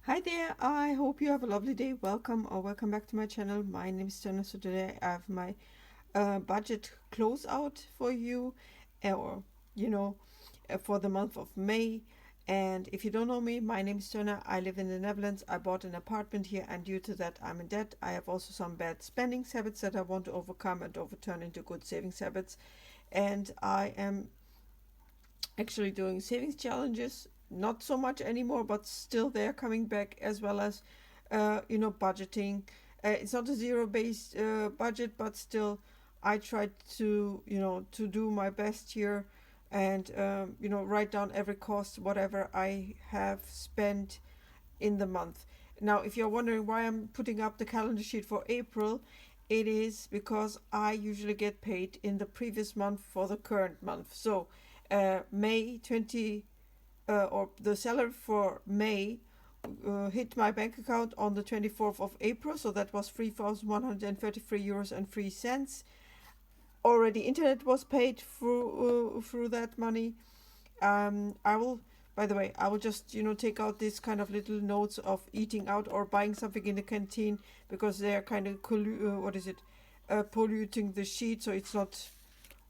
Hi there, I hope you have a lovely day. Welcome or welcome back to my channel. My name is Jana. So today I have my budget closeout for you, or you know, for the month of May. And if you don't know me, my name is Jana. I live in the Netherlands. I bought an apartment here, and due to that, I'm in debt. I have also some bad spending habits that I want to overcome and overturn into good savings habits. And I am actually doing savings challenges, not so much anymore, but still they're coming back, as well as budgeting. It's not a zero based budget, but still I try to to do my best here, and write down every cost, whatever I have spent in the month. Now, if you're wondering why I'm putting up the calendar sheet for April, it is because I usually get paid in the previous month for the current month. So, May 20, or the salary for May hit my bank account on the 24th of April. So that was 3,133 euros and 3 cents. Already, internet was paid through that money. I will, by the way, I will just take out this kind of little notes of eating out or buying something in the canteen, because they are kind of polluting the sheet, so it's not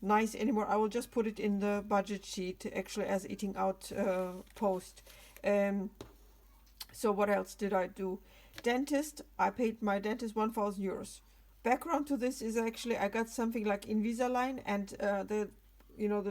nice anymore. I will just put it in the budget sheet actually as eating out post. Um, so what else did I do? Dentist. I paid my dentist 1,000 euros. Background to this is actually I got something like Invisalign, and the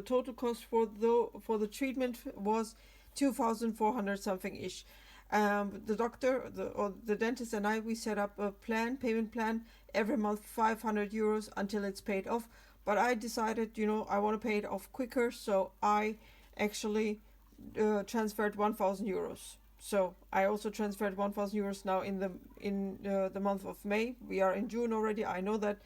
total cost for the treatment was 2,400 something ish. The doctor, the dentist, and I, we set up a payment plan every month, 500 euros until it's paid off. But I decided, I want to pay it off quicker, so I actually transferred 1,000 euros. So I also transferred 1,000 euros now in the month of May. We are in June already. I know that.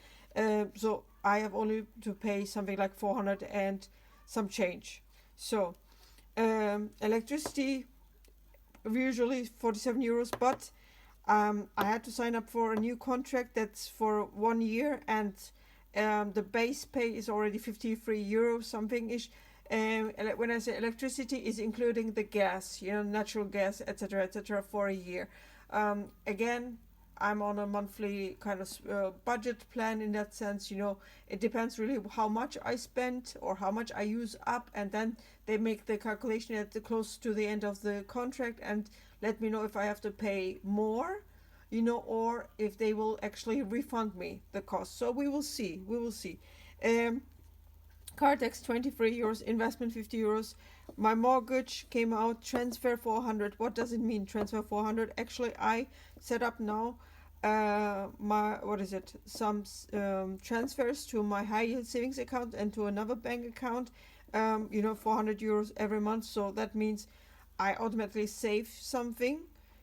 So I have only to pay something like 400 and some change. So electricity usually 47 euros, but I had to sign up for a new contract that's for 1 year, and the base pay is already 53 euros something ish. When I say electricity, is including the gas, natural gas, etc., etc., for a year. Again, I'm on a monthly kind of budget plan in that sense. It depends really how much I spend or how much I use up, and then they make the calculation at the close to the end of the contract and let me know if I have to pay more, or if they will actually refund me the cost. So we will see. We will see. Um, Car tax 23 euros, investment 50 euros. My mortgage came out, transfer 400. What does it mean, transfer 400? Actually, I set up now some transfers to my high yield savings account and to another bank account, 400 euros every month. So that means I automatically save something.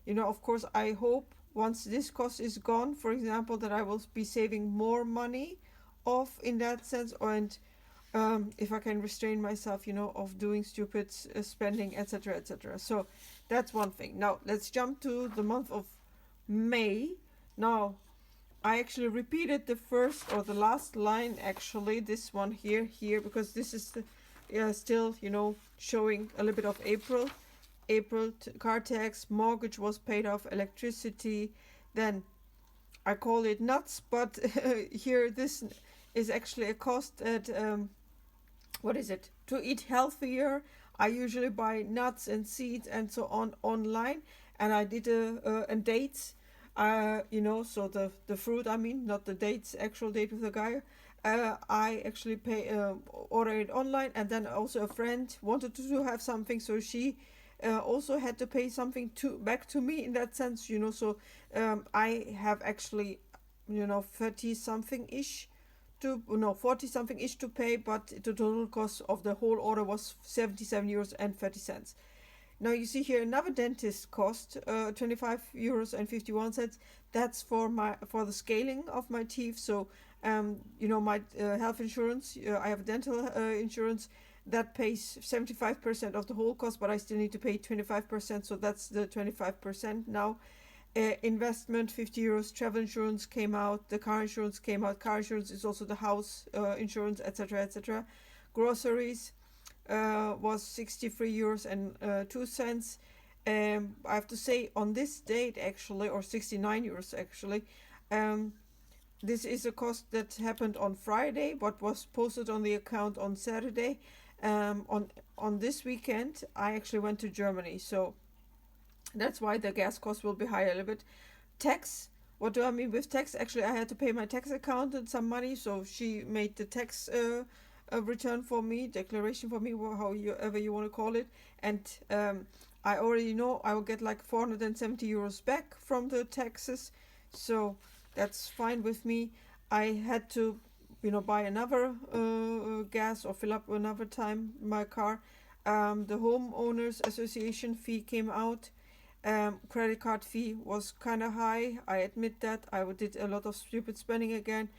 Of course, I hope once this cost is gone, for example, that I will be saving more money off in that sense, and if I can restrain myself, of doing stupid spending, etc., etc. So that's one thing. Now let's jump to the month of May. Now I actually repeated the first or the last line, actually, this one here, because this is still, showing a little bit of April. Car tax, mortgage was paid off, electricity. Then I call it nuts, but here this is actually a cost at to eat healthier. I usually buy nuts and seeds and so on online, and I did and dates. So the fruit. I mean, not the dates. Actual date with the guy. I actually order it online, and then also a friend wanted to have something, so she also had to pay something back to me in that sense. So I have actually 30 something ish to no 40 something ish to pay, but the total cost of the whole order was 77 euros and 30 cents. Now you see here another dentist cost, 25 euros and 51 cents. That's for the scaling of my teeth. So my health insurance, I have dental insurance that pays 75% of the whole cost, but I still need to pay 25%, so that's the 25% now. Investment 50 euros, travel insurance came out, the car insurance came out. Car insurance is also the house insurance, etc., etc. Groceries was 63 euros and 2 cents. I have to say on this date actually, or 69 euros actually, um, this is a cost that happened on Friday, but was posted on the account on Saturday. On this weekend, I actually went to Germany, so that's why the gas cost will be higher a little bit. Tax. What do I mean with tax? Actually, I had to pay my tax accountant some money, so she made the tax return for me, declaration for me, however you want to call it. And I already know I will get like 470 euros back from the taxes, so that's fine with me. I had to, buy another gas or fill up another time my car. The homeowners association fee came out. Credit card fee was kind of high. I admit that. I did a lot of stupid spending again.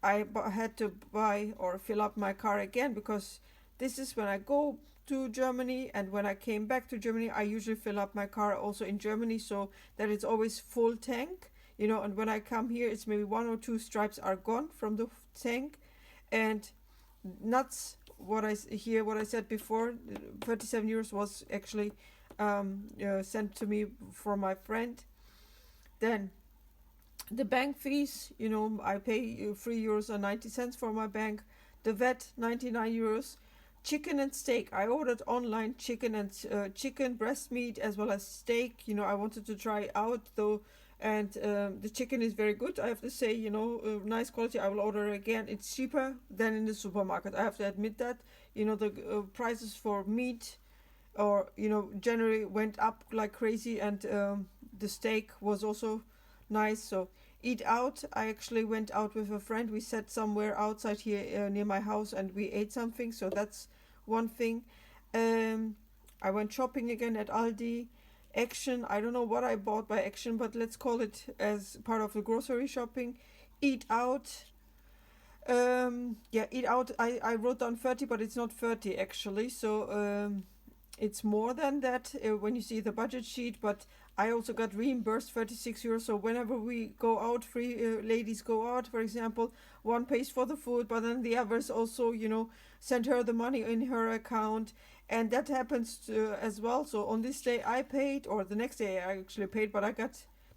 Had to buy or fill up my car again because this is when I go to Germany, and when I came back to Germany, I usually fill up my car also in Germany so that it's always full tank. And when I come here, it's maybe one or two stripes are gone from the tank, and nuts. What I said before, 37 euros was actually sent to me from my friend. Then the bank fees, I pay 3 euros and 90 cents for my bank. The VAT 99 euros. Chicken and steak. I ordered online chicken and chicken breast meat as well as steak. I wanted to try out though, and the chicken is very good. I have to say, nice quality. I will order again. It's cheaper than in the supermarket. I have to admit that. The prices for meat or generally went up like crazy, and the steak was also nice. So eat out, I actually went out with a friend. We sat somewhere outside here near my house and we ate something, so that's one thing. I went shopping again at Aldi. Action, I don't know what I bought by Action, but let's call it as part of the grocery shopping. Eat out, yeah, eat out. I wrote down 30, but it's not 30 actually, so it's more than that when you see the budget sheet. But I also got reimbursed 36 euros. So whenever we go out, three ladies go out, for example, one pays for the food, but then the others also, send her the money in her account. And that happens as well. So on this day I paid, or the next day I actually paid, but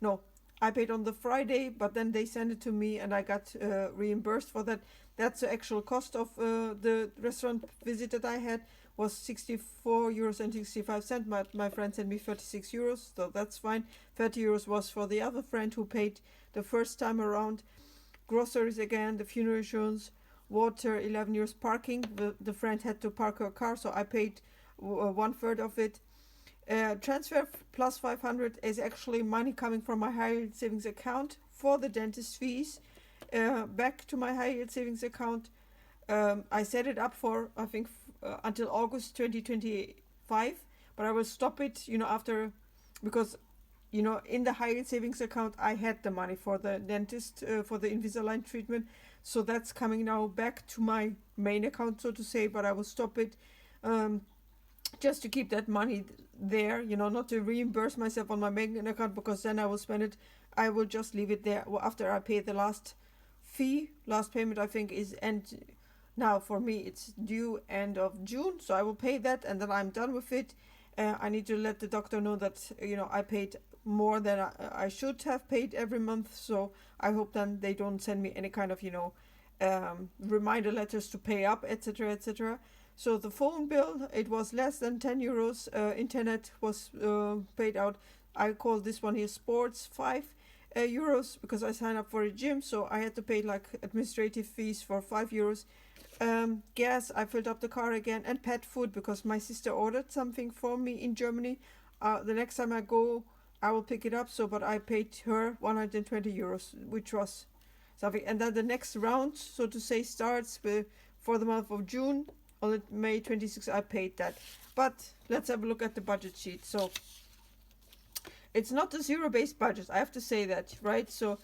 no, I paid on the Friday, but then they sent it to me and I got reimbursed for that. That's the actual cost of the restaurant visit that I had, was 64 euros and 65 cents. My friend sent me 36 euros, so that's fine. 30 euros was for the other friend who paid the first time around. Groceries again, the funeral insurance, water, 11 euros. Parking, the friend had to park her car, so I paid one third of it. Transfer plus 500 is actually money coming from my high yield savings account for the dentist fees, back to my high yield savings account. I set it up for, I think, until August 2025, but I will stop it, after, because, in the high yield savings account, I had the money for the dentist, for the Invisalign treatment. So that's coming now back to my main account, so to say, but I will stop it. Just to keep that money there, not to reimburse myself on my main account, because then I will spend it. I will just leave it there after I pay the last payment. I think is end now. For me it's due end of June, so I will pay that and then I'm done with it. I need to let the doctor know that I paid more than I should have paid every month, so I hope then they don't send me any kind of reminder letters to pay up, etc., etc. So the phone bill, it was less than 10 euros. Internet was paid out. I call this one here sports, 5 euros, because I signed up for a gym, so I had to pay like administrative fees for 5 euros. Gas, I filled up the car again, and pet food because my sister ordered something for me in Germany. The next time I go, I will pick it up. So, but I paid her 120 euros, which was something. And then the next round, so to say, starts for the month of June. On May 26th, I paid that. But let's have a look at the budget sheet. So it's not a zero-based budget, I have to say that, right? So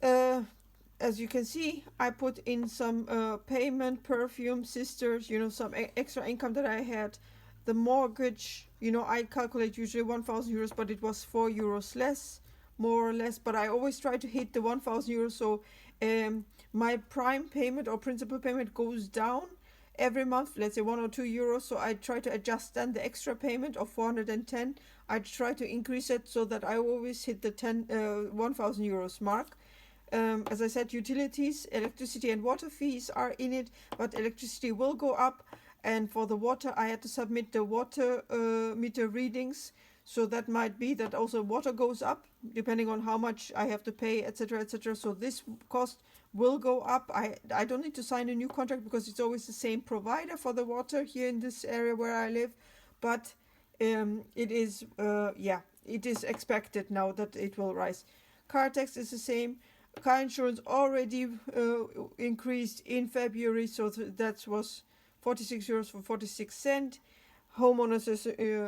as you can see, I put in some payment, perfume, sisters, some extra income that I had. The mortgage, I calculate usually 1,000 euros, but it was 4 euros less, more or less. But I always try to hit the 1,000 euros. So my prime payment or principal payment goes down every month, let's say 1 or 2 euros. So I try to adjust then the extra payment of 410. I try to increase it so that I always hit the 1000 euros mark. As I said, utilities, electricity and water fees are in it, but electricity will go up. And for the water, I had to submit the water meter readings. So that might be that also water goes up depending on how much I have to pay, etc., etc. So this cost will go up. I don't need to sign a new contract because it's always the same provider for the water here in this area where I live. But it is, it is expected now that it will rise. Car tax is the same. Car insurance already increased in February, so that was 46 euros for 46 cents. Homeowners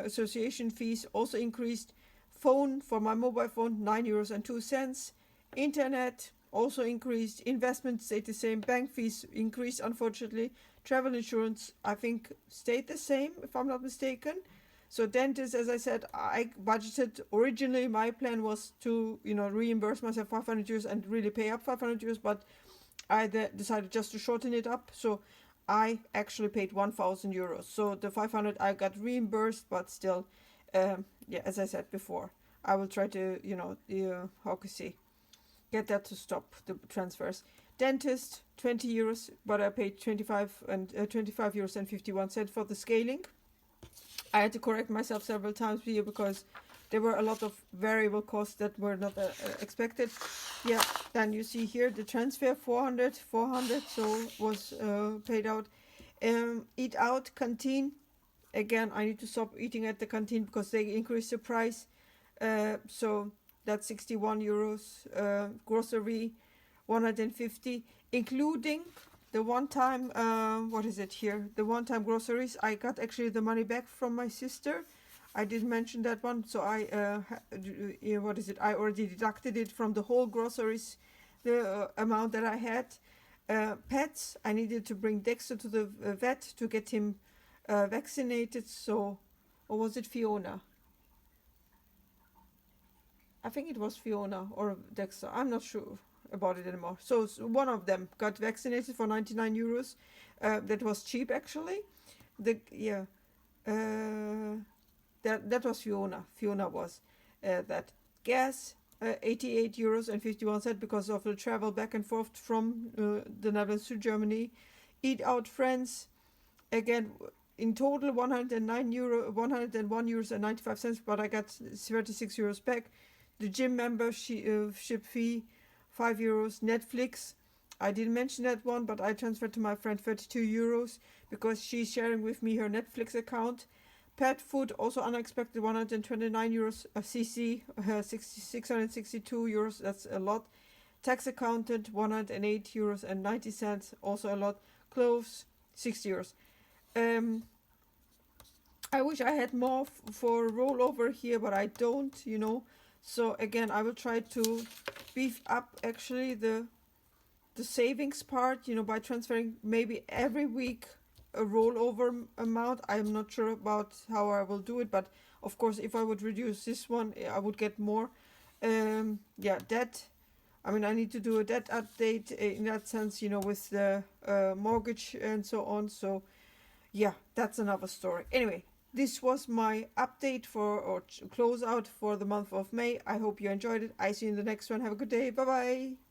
association fees also increased. Phone for my mobile phone, 9 euros and 2 cents. Internet also increased. Investment stayed the same. Bank fees increased, unfortunately. Travel insurance, I think, stayed the same, if I'm not mistaken. So dentist, as I said, I budgeted originally. My plan was to, reimburse myself 500 euros and really pay up 500 euros, but I decided just to shorten it up. So I actually paid 1,000 euros. So the 500 I got reimbursed, but still, as I said before, I will try to, how can I say, get that to stop the transfers. Dentist, 20 euros, but I paid 25 euros and 51 cents for the scaling. I had to correct myself several times here because there were a lot of variable costs that were not expected. Yeah, then you see here the transfer 400, so was paid out. Eat out, canteen. Again, I need to stop eating at the canteen because they increased the price. So that's 61 euros. Grocery, 150, including the one-time, the one-time groceries. I got actually the money back from my sister. I didn't mention that one, so I already deducted it from the whole groceries, the amount that I had. Pets, I needed to bring Dexter to the vet to get him vaccinated. So, or was it Fiona? I think it was Fiona or Dexter. I'm not sure about it anymore. So one of them got vaccinated for 99 euros. That was cheap actually. That was Fiona. Fiona was that. Gas, 88 euros and 51 cents because of the travel back and forth from the Netherlands to Germany. Eat out friends, again in total 101 euros and 95 cents, but I got 36 euros back. The gym membership fee, 5 euros. Netflix, I didn't mention that one, but I transferred to my friend 32 euros because she's sharing with me her Netflix account. Pet food, also unexpected, 129 euros. CC, 662 euros, that's a lot. Tax accountant, 108 euros and 90 cents, also a lot. Clothes, 60 euros. I wish I had more for rollover here, but I don't, So again, I will try to beef up actually the savings part, by transferring maybe every week a rollover amount. I'm not sure about how I will do it, but of course, if I would reduce this one, I would get more. Debt. I mean, I need to do a debt update in that sense, with the mortgage and so on. So, yeah, that's another story. Anyway, this was my update closeout for the month of May. I hope you enjoyed it. I see you in the next one. Have a good day. Bye bye.